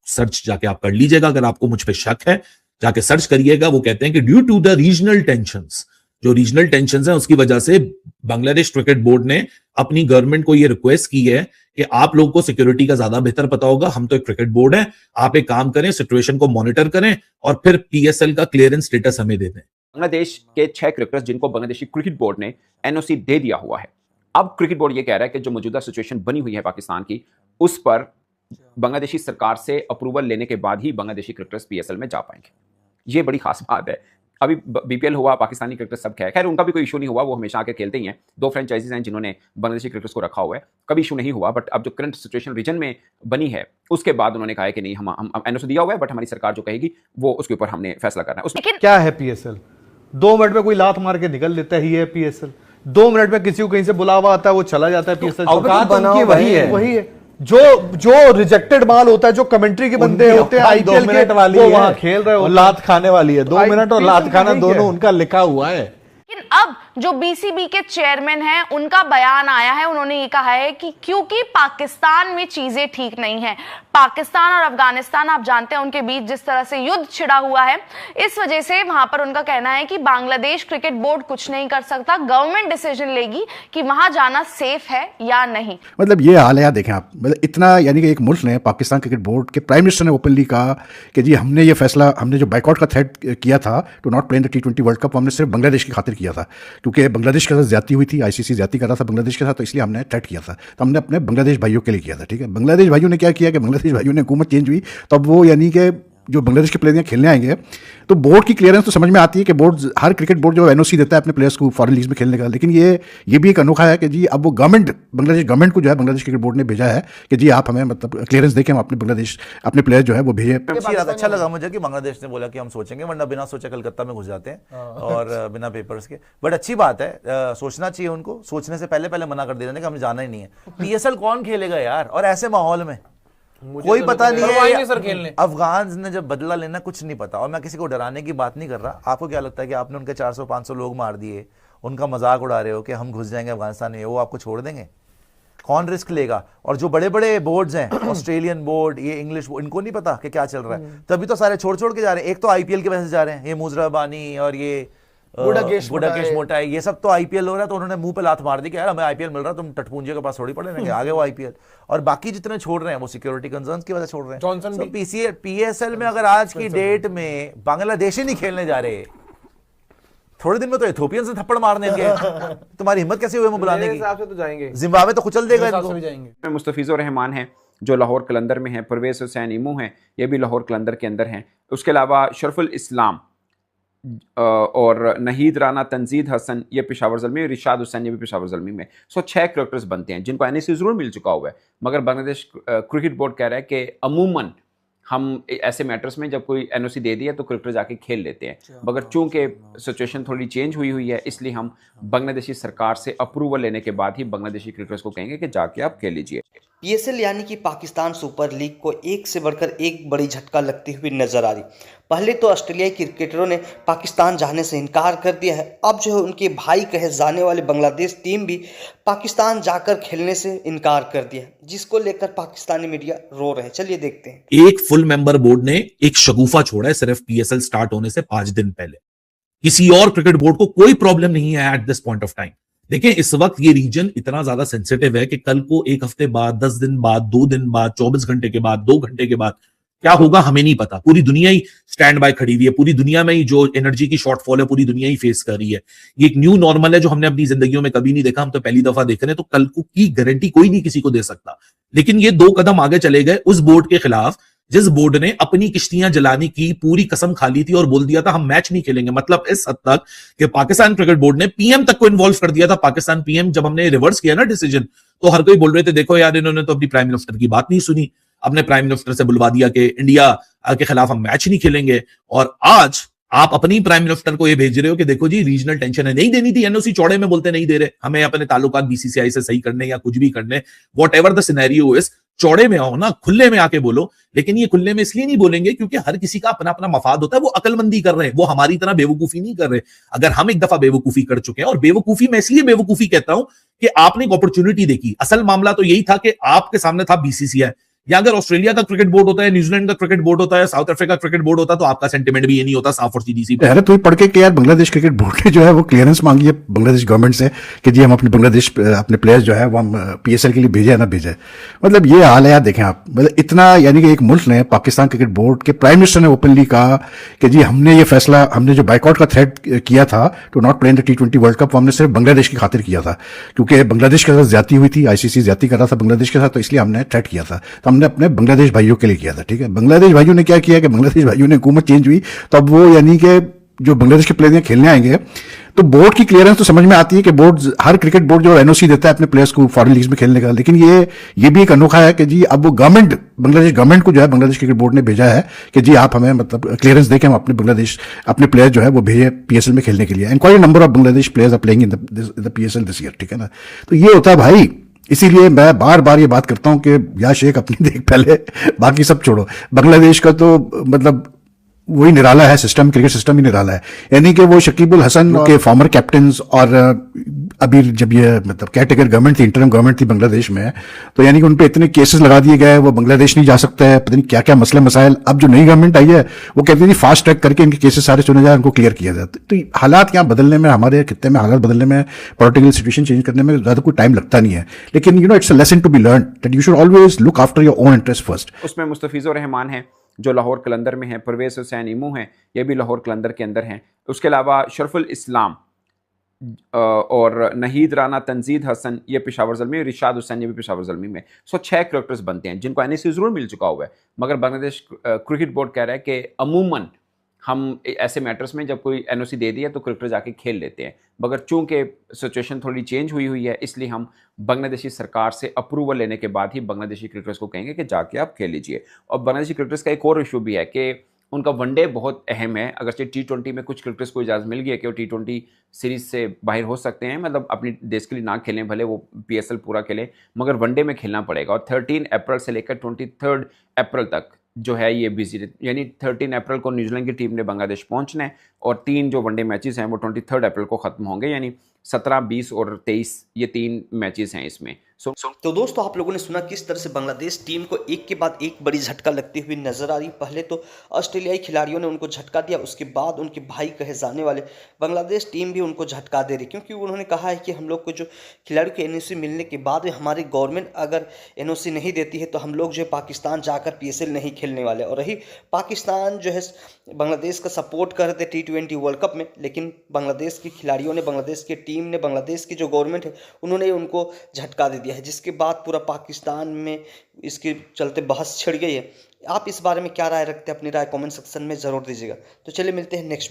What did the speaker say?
Search जाके आप कर लीजिएगा, अगर आपको मुझ पे शक है जाके सर्च करिएगा। वो कहते हैं कि due to the regional tensions, जो रीजनल टेंशंस हैं उसकी वजह से बांग्लादेश क्रिकेट बोर्ड ने अपनी गवर्नमेंट को ये रिक्वेस्ट की है कि आप लोगों को सिक्योरिटी का ज्यादा बेहतर पता होगा, हम तो एक क्रिकेट बोर्ड है, आप एक काम करें, सिचुएशन को मॉनिटर करें और फिर पीएसएल का क्लियरेंस स्टेटस हमें दे दें। बांग्लादेश के 6 क्रिकेटर्स जिनको बांग्लादेशी क्रिकेट बोर्ड ने एनओसी दे दिया हुआ है। अब क्रिकेट बोर्ड ये कह रहा है कि जो मौजूदा सिचुएशन बनी हुई है पाकिस्तान की, उस पर बांग्लादेशी सरकार से अप्रूवल लेने के बाद ही बांग्लादेशी क्रिकेटर्स पीएसएल में जा पाएंगे। ये बड़ी खास बात है। अभी बीपीएल हुआ, पाकिस्तानी क्रिकेटर सब खैर उनका भी कोई इशू नहीं हुआ, वो हमेशा आके खेलते ही हैं। 2 फ्रेंचाइजीज हैं जिन्होंने बांग्लादेशी क्रिकेटर्स को रखा हुआ है, कभी इशू नहीं हुआ। बट अब जो करंट सिचुएशन रीजन में बनी है उसके बाद उन्होंने कहा है कि नहीं, हम एनओसी दिया हुआ है, बट हमारी सरकार जो कहेगी वो उसके ऊपर हमने फैसला करना है। उसमें क्या है पीएसएल? 2 मिनट में कोई लात मार के निकल लेता ही है पीएसएल। 2 मिनट में किसी को कहीं से बुलावा आता है, वो चला जाता है पीएसएल। वही है जो रिजेक्टेड माल होता है, जो कमेंट्री के बंदे होते हैं आईपीएल के, वो वहां खेल रहे हो, लात खाने वाली है। 2 मिनट और लात खाना दोनों उनका लिखा हुआ है। लेकिन अब जो बीसीबी के चेयरमैन हैं, उनका बयान आया है। उन्होंने ये कहा है कि क्योंकि पाकिस्तान में चीजें ठीक नहीं है, पाकिस्तान और अफगानिस्तान आप जानते हैं उनके बीच जिस तरह से युद्ध छिड़ा हुआ है, इस वजह से वहां पर उनका कहना है कि बांग्लादेश क्रिकेट बोर्ड कुछ नहीं कर सकता, गवर्नमेंट डिसीजन लेगी कि वहां जाना सेफ है या नहीं। मतलब ये हाल है यार, देखें आप, मतलब इतना, यानी कि एक मुल्क ने, पाकिस्तान क्रिकेट बोर्ड के प्राइम मिनिस्टर ने ओपनली कहा कि जी हमने ये फैसला, हमने जो बाइकआउट का थ्रेट किया था to not play in the T20 world cup, हमने सिर्फ बांग्लादेश की खातिर किया था, क्योंकि बांग्लादेश के साथ ज्यादती हुई थी, आईसीसी ज्यादती कर रहा था बांग्लादेश के साथ, तो इसलिए हमने थ्रेट किया था। तो हमने अपने बांग्लादेश भाइयों के लिए किया था, ठीक है। बांग्लादेश भाइयों ने क्या किया कि बांग्लादेश भाइयों ने, हुकूमत चेंज हुई तो अब वो, यानी कि जो बांग्लादेश के प्लेयर खेलने आएंगे तो बोर्ड की क्लियरेंस तो समझ में आती है कि बोर्ड, हर क्रिकेट बोर्ड जो एनओसी देता है अपने प्लेयर्स को फॉरेन लीग्स में खेलने का, लेकिन ये भी एक अनोखा है कि जी अब वो गवर्नमेंट, बांग्लादेश गवर्नमेंट को जो है बांग्लादेश क्रिकेट बोर्ड ने भेजा है कि जी आप हमें मतलब क्लियरेंस देके हम अपने बांग्लादेश, अपने प्लेयर जो है वो भेजे। अच्छा लगा मुझे कि बांग्लादेश ने बोला कि हम सोचेंगे, वरना बिना सोचे कलकत्ता में घुस जाते हैं और बिना पेपर्स के। बट अच्छी बात है, सोचना चाहिए उनको, सोचने से पहले मना कर देना कि हमें जाना ही नहीं है। पीएसएल कौन खेलेगा यार, और ऐसे माहौल में कोई पता नहीं है सर खेलने। अफगान ने जब बदला लेना कुछ नहीं पता, और मैं किसी को डराने की बात नहीं कर रहा। आपको क्या लगता है कि आपने उनके 400-500 लोग मार दिए, उनका मजाक उड़ा रहे हो कि हम घुस जाएंगे अफगानिस्तान में, वो आपको छोड़ देंगे? कौन रिस्क लेगा? और जो बड़े बड़े बोर्ड्स हैं, ऑस्ट्रेलियन बोर्ड, ये इंग्लिश बोर्ड, इनको नहीं पता कि क्या चल रहा है, तभी तो सारे छोड़ के जा रहे हैं। एक तो आईपीएल के वजह से जा रहे हैं, ये मुजराबानी और ये बुडाकेश मोटा है, ये सब तो आईपीएल हो रहा है, तो उन्होंने मुंह पे लात मार दी कि यार हमें आईपीएल मिल रहा है, तुम टटपूंजियों के पास थोड़ी पड़े रहेंगे, आगे वो आईपीएल। और बाकी जितने छोड़ रहे हैं वो सिक्योरिटी कंसर्न्स की वजह से छोड़ रहे हैं। पीएसएल में अगर आज की डेट में बांग्लादेश ही नहीं खेलने जा रहे, थोड़े दिन में तो इथोपियन से थप्पड़ मारने के, तुम्हारी हिम्मत कैसे हुई बुलाने की? तो जाएंगे, जिम्बाब्वे तो कुचल देगा इनको। मुस्तफिजुर रहमान है जो लाहौर कलंदर में है, परवेज हुसैन इमू हैं, ये भी लाहौर कलंदर के अंदर हैं। उसके अलावा शरफुल इस्लाम और नहीद राना, तंजीद हसन ये पेशावर ज़ल्मी, रिशाद हुसैन ये भी पेशावर ज़ल्मी में। 6 क्रिकेटर्स बनते हैं जिनको एनओसी ज़रूर मिल चुका हुआ है, मगर बांग्लादेश क्रिकेट बोर्ड कह रहा है कि अमूमन हम ऐसे मैटर्स में जब कोई एनओसी दे दिया तो क्रिकेटर जाके खेल लेते हैं, मगर चूंकि सिचुएशन थोड़ी चेंज हुई है, इसलिए हम बांग्लादेशी सरकार से अप्रूवल लेने के बाद ही बांग्लादेशी क्रिकेटर्स को कहेंगे कि जाके आप खेल लीजिए। पीएसएल यानी कि पाकिस्तान सुपर लीग को एक से बढ़कर एक बड़ी झटका लगती हुई नजर आ रही। पहले तो ऑस्ट्रेलियाई क्रिकेटरों ने पाकिस्तान जाने से इनकार कर दिया है, अब जो है उनके भाई कहे जाने वाले बांग्लादेश टीम भी पाकिस्तान जाकर खेलने से इनकार कर दिया, जिसको लेकर पाकिस्तानी मीडिया रो रहे हैं। चलिए देखते हैं। एक फुल मेंबर बोर्ड ने एक शगुफा छोड़ा है सिर्फ पीएसएल स्टार्ट होने से 5 दिन पहले। किसी और क्रिकेट बोर्ड को कोई प्रॉब्लम नहीं है at this point of time. देखिए इस वक्त ये रीजन इतना ज्यादा सेंसिटिव है कि कल को 1 हफ्ते बाद, 10 दिन बाद, 2 दिन बाद, 24 घंटे के बाद, 2 घंटे के बाद क्या होगा हमें नहीं पता। पूरी दुनिया ही स्टैंड बाय खड़ी हुई है, पूरी दुनिया में ही जो एनर्जी की शॉर्टफॉल है पूरी दुनिया ही फेस कर रही है। ये एक न्यू नॉर्मल है जो हमने अपनी जिंदगियों में कभी नहीं देखा, हम तो पहली दफा देख रहे हैं। तो कल को की गारंटी कोई नहीं किसी को दे सकता, लेकिन ये 2 कदम आगे चले गए उस बोर्ड के खिलाफ जिस बोर्ड ने अपनी किश्तियां जलाने की पूरी कसम खा ली थी और बोल दिया था हम मैच नहीं खेलेंगे। मतलब इस हद तक कि पाकिस्तान क्रिकेट बोर्ड ने पीएम तक को इन्वॉल्व कर दिया था। पाकिस्तान पीएम जब हमने रिवर्स किया ना डिसीजन, तो हर कोई बोल रहे थे देखो यार इन्होंने तो अपनी प्राइम मिनिस्टर की बात नहीं सुनी, अपने प्राइम मिनिस्टर से बुलवा दिया कि इंडिया के खिलाफ हम मैच नहीं खेलेंगे। और आज आप अपनी प्राइम मिनिस्टर को ये भेज रहे हो कि देखो जी रीजनल टेंशन है, नहीं देनी थी एनओसी, चौड़े में बोलते नहीं दे रहे, हमें अपने ताल्लुकात बीसीसीआई से सही करने या कुछ भी करने, व्हाटएवर द सिनेरियो इज, चौड़े में आओ ना, खुले में आके बोलो। लेकिन ये खुले में इसलिए नहीं बोलेंगे क्योंकि हर किसी का अपना अपना मफाद होता है। वो अकलमंदी कर रहे हैं, वो हमारी तरह बेवकूफी नहीं कर रहे। अगर हम एक दफा बेवकूफी कर चुके हैं, और बेवकूफी मैं इसलिए बेवकूफी कहता हूं कि आपने एक अपॉर्चुनिटी देखी। असल मामला तो यही था कि आपके सामने था बीसीसीआई या अगर ऑस्ट्रेलिया का क्रिकेट बोर्ड होता है, न्यूजीलैंड का क्रिकेट बोर्ड होता है, साउथ अफ्रीका क्रिकेट बोर्ड होता, तो आपका सेंटिमेंट भी ये नहीं होता साफ और सीधी सी बात। अरे तो ये पढ़ के कि यार बांग्लादेश क्रिकेट बोर्ड ने जो है वो क्लियरेंस मांगी है बांग्लादेश गवर्नमेंट से कि जी हम अपने बांग्लादेश अपने प्लेयर्स जो है वो हम पीएसएल के लिए भेजे ना भेजे। मतलब ये हाल है यार, देखें आप, मतलब इतना यानी कि एक मुल्क ने, पाकिस्तान क्रिकेट बोर्ड के प्राइम मिनिस्टर ने ओपनली कहा कि जी हमने ये फैसला, हमने जो बाइकआउट का थ्रेट किया था to not play in the T20 world cup, वो हमने सिर्फ बांग्लादेश की खातिर किया था, क्योंकि बांग्लादेश के साथ ज्यादती हुई थी, आईसीसी ज्यादती कर रहा था बांग्लादेश के साथ, तो इसलिए हमने थ्रेट किया था। तो हमने अपने बांग्लादेश भाइयों के लिए किया था, ठीक है। बांग्लादेश भाइयों ने क्या किया कि बांग्लादेश भाइयों ने हुकूमत चेंज हुई, तो अब वो यानी कि जो बांग्लादेश के प्लेयर खेलने आएंगे तो बोर्ड की क्लियरेंस तो समझ में आती है कि बोर्ड, हर क्रिकेट बोर्ड जो एनओसी देता है अपने प्लेयर्स को फॉरेन लीग्स में खेलने का, लेकिन ये भी एक अनोखा है कि जी अब वो गवर्नमेंट, बांग्लादेश गवर्नमेंट को जो है बांग्लादेश क्रिकेट बोर्ड ने भेजा है कि जी आप हमें मतलब क्लियरेंस देके हम अपने बांग्लादेश अपने प्लेयर जो है वो भेजे पीएसएल में खेलने के लिए। And quite a number of Bangladesh players are playing in the PSL this year, ठीक है ना। तो ये होता है भाई, इसीलिए मैं बार बार ये बात करता हूं कि या शेख अपनी देख पहले, बाकी सब छोड़ो। बांग्लादेश का तो मतलब वही निराला है सिस्टम, क्रिकेट सिस्टम ही निराला है। यानी कि वो शकीबुल हसन के फॉर्मर कैप्टन्स, और अभी जब ये मतलब केयरटेकर गवर्नमेंट थी, इंटरिम गवर्नमेंट थी बांग्लादेश में, तो यानी कि उन पे इतने केसेस लगा दिए गए, वो बांग्लादेश नहीं जा सकता है, पता नहीं क्या क्या मसले मसाइल। अब जो नई गवर्नमेंट आई है वो कहती है फास्ट ट्रैक करके इनके केसेस सारे सुने जाए, उनको क्लियर किया जाए। तो हालात यहाँ बदलने में, हमारे खित्ते में हालात बदलने में, पॉलिटिकल सिचुएशन चेंज करने में ज्यादा कोई टाइम लगता नहीं है, लेकिन you know it's a lesson to be learn that you should always look after your own interest first. उसमें मुस्तफिजुर रहमान है जो लाहौर कलंदर में है, परवेज़ हुसैन इमू हैं, ये भी लाहौर कलंदर के अंदर हैं। उसके अलावा शरफुल इस्लाम और नहीद राना, तंजीद हसन ये पेशावर ज़ल्मी, रिशाद हुसैन ये भी पेशावर ज़ल्मी में। 6 करेक्टर्स बनते हैं जिनको एनओसी ज़रूर मिल चुका हुआ है, मगर बांग्लादेश क्रिकेट बोर्ड कह रहा है कि अमूमन हम ऐसे मैटर्स में जब कोई एनओसी दे दिया तो क्रिकेटर जाके खेल लेते हैं, मगर चूंकि सिचुएशन थोड़ी चेंज हुई है, इसलिए हम बांग्लादेशी सरकार से अप्रूवल लेने के बाद ही बांग्लादेशी क्रिकेटर्स को कहेंगे कि जाके आप खेल लीजिए। और बांग्लादेशी क्रिकेटर्स का एक और इशू भी है कि उनका वनडे बहुत अहम है। अगरचे T20 में कुछ क्रिकेटर्स को इजाज़त मिल गई है कि वो T20 सीरीज़ से बाहर हो सकते हैं, मतलब अपनी देश के लिए ना खेलें, भले वो पीएसएल पूरा खेलें, मगर वनडे में खेलना पड़ेगा। और 13 अप्रैल से लेकर 23 अप्रैल तक जो है ये बिजी, यानी 13 अप्रैल को न्यूजीलैंड की टीम ने बांग्लादेश पहुंचना है, और 3 जो वनडे मैचेस हैं वो 23 अप्रैल को ख़त्म होंगे, यानी 17, 20 और 23 ये 3 मैचेस हैं इसमें। तो दोस्तों आप लोगों ने सुना किस तरह से बांग्लादेश टीम को एक के बाद एक बड़ी झटका लगती हुई नजर आ रही। पहले तो ऑस्ट्रेलियाई खिलाड़ियों ने उनको झटका दिया, उसके बाद उनके भाई कहे जाने वाले बांग्लादेश टीम भी उनको झटका दे रही, क्योंकि उन्होंने कहा है कि हम लोग को जो खिलाड़ियों की एनओसी मिलने के बाद हमारी गवर्नमेंट अगर एनओसी नहीं देती है तो हम लोग जो है पाकिस्तान जाकर पीएसएल नहीं खेलने वाले। और रही पाकिस्तान जो है बांग्लादेश का सपोर्ट कर रहे थे T20 वर्ल्ड कप में, लेकिन बांग्लादेश के खिलाड़ियों ने, बांग्लादेश की टीम ने, बांग्लादेश की जो गवर्नमेंट है उन्होंने उनको झटका दे दिया है, जिसके बाद पूरा पाकिस्तान में इसके चलते बहस छिड़ गई है। आप इस बारे में क्या राय रखते हैं? अपनी राय कमेंट सेक्शन में ज़रूर दीजिएगा। तो चलिए मिलते हैं नेक्स्ट वीडियो।